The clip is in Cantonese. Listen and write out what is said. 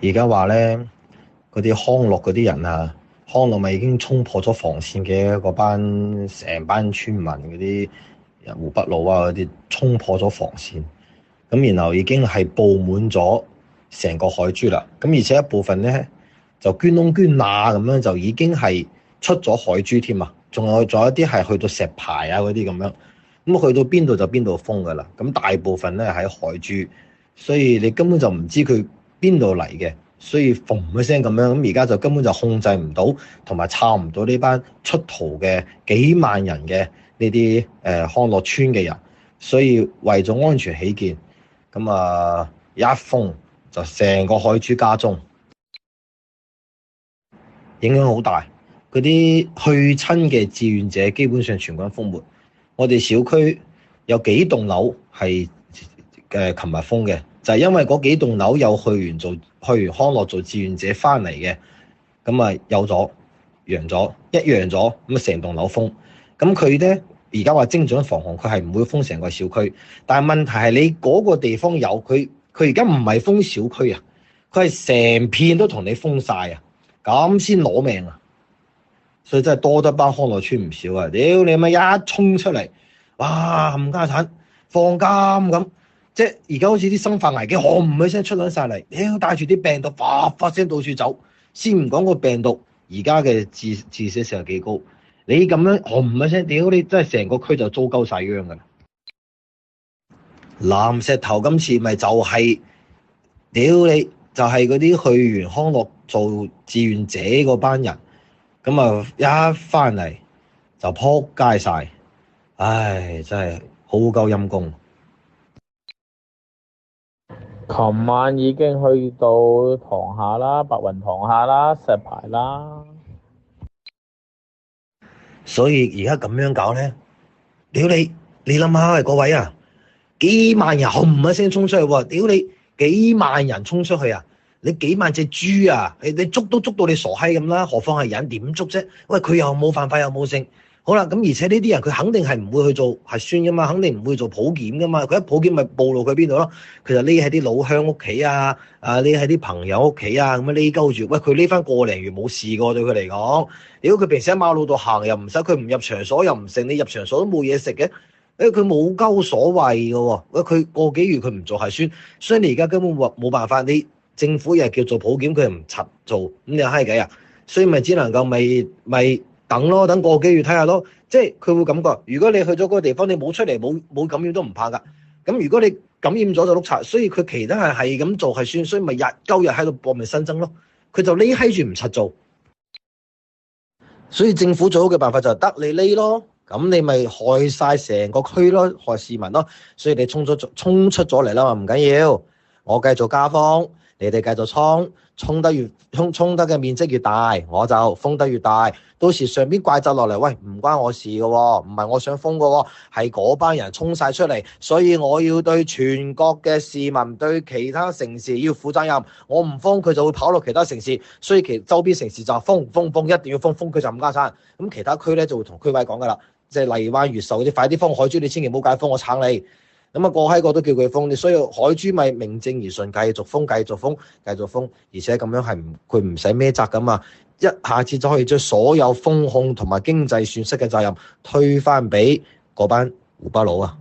而家話咧，嗰啲康樂嗰啲人啊，康樂咪已經衝破咗防線嘅嗰班成班村民嗰啲湖北佬啊嗰啲衝破咗防線，咁然後已經係佈滿咗成個海珠啦。咁而且一部分咧就捐窿捐罅咁樣就已經係出咗海珠添啊！仲有一啲係去到石牌啊嗰啲咁樣，咁去到邊度就邊度封噶啦。咁大部分咧喺海珠，所以你根本就唔知佢邊度嚟嘅，所以嘣一聲咁樣，咁而家就根本就控制唔到，同埋抄唔到呢班出逃嘅幾萬人嘅呢啲康樂村嘅人，所以為咗安全起見，咁一封就成個海珠加中，影響好大。嗰啲去親嘅志願者基本上全軍覆沒。我哋小區有幾棟樓係琴日封嘅，就係因為嗰幾棟樓有去完康樂做志願者翻嚟嘅，咁有咗陽咗，一陽咗咁成棟樓封。咁佢咧而家話精準防控，佢係唔會封成個小區，但係問題係你嗰個地方有佢而家唔係封小區啊，佢係成片都同你封晒啊，咁先攞命啊！所以真係多得班康樂村唔少啊！屌你咪一衝出嚟，哇冚家鏟放監咁，即係而家好似啲生化危機，轟一聲出撚晒嚟，屌帶住啲病毒發聲到處走，先唔講個病毒而家嘅致死性係幾高，你咁樣轟一聲，屌你真係成個區就糟鳩晒秧噶啦！藍石頭今次咪就係、屌你就係嗰啲去完康樂做志願者嗰班人。咁一翻嚟就撲街晒，唉，真係好鳩陰功。琴晚已經去到塘下啦、白雲塘下啦、石牌啦，所以而家咁樣搞咧，屌你諗下喂，各位啊，幾萬人轟一聲衝出去喎，屌你幾萬人衝出去啊！你幾萬隻豬啊！你捉都捉到你傻閪咁啦，何況係人點捉啫？喂，佢又冇犯法又冇性，好啦，咁而且呢啲人佢肯定係唔會去做核酸噶嘛，肯定唔會做普檢噶嘛，佢一普檢咪暴露佢邊度咯？佢就匿喺啲老鄉屋企啊，匿喺啲朋友屋企啊，咁樣匿鳩住。喂，佢匿翻個零月冇事過對佢嚟講，如果佢平時喺馬路度行又唔使，佢唔入場所又唔成，你入場所都冇嘢食嘅，佢冇鳩所謂嘅喎。喂，佢個幾月佢唔做核酸，所以你而家根本冇辦法你。政府又叫做普檢，佢又唔柒做，咁你閪計啊！所以咪只能夠咪等咯，等個幾月睇下咯。即係佢會感覺，如果你去咗嗰個地方，你冇出嚟冇感染都唔怕㗎。咁如果你感染咗就碌柒，所以佢其他係咁做係算，所以咪日喺度搏命新增咯。佢就匿閪住唔柒做，所以政府最好嘅辦法就係得你匿咯。咁你咪害晒成個區咯，害市民咯。所以你衝出咗嚟啦嘛，唔緊要，我繼續加封。你哋繼續衝得嘅面積越大，我就封得越大。到時上邊怪責落嚟，喂，唔關我事嘅喎，唔係我想封嘅喎，係嗰班人衝晒出嚟，所以我要對全國嘅市民、對其他城市要負責任。我唔封佢就會跑落其他城市，所以其周邊城市就封，一定要封佢就唔加餐。咁其他區咧就會同區委講㗎啦，即係荔灣、越秀嗰啲，快啲封海珠，你千祈唔好解封，我撐你。咁個閪個都叫佢封，所以海珠咪名正言順繼續封，而且咁樣係佢唔使孭責噶嘛，一下子就可以將所有封控同埋經濟損失嘅責任推返俾嗰班湖北佬啊！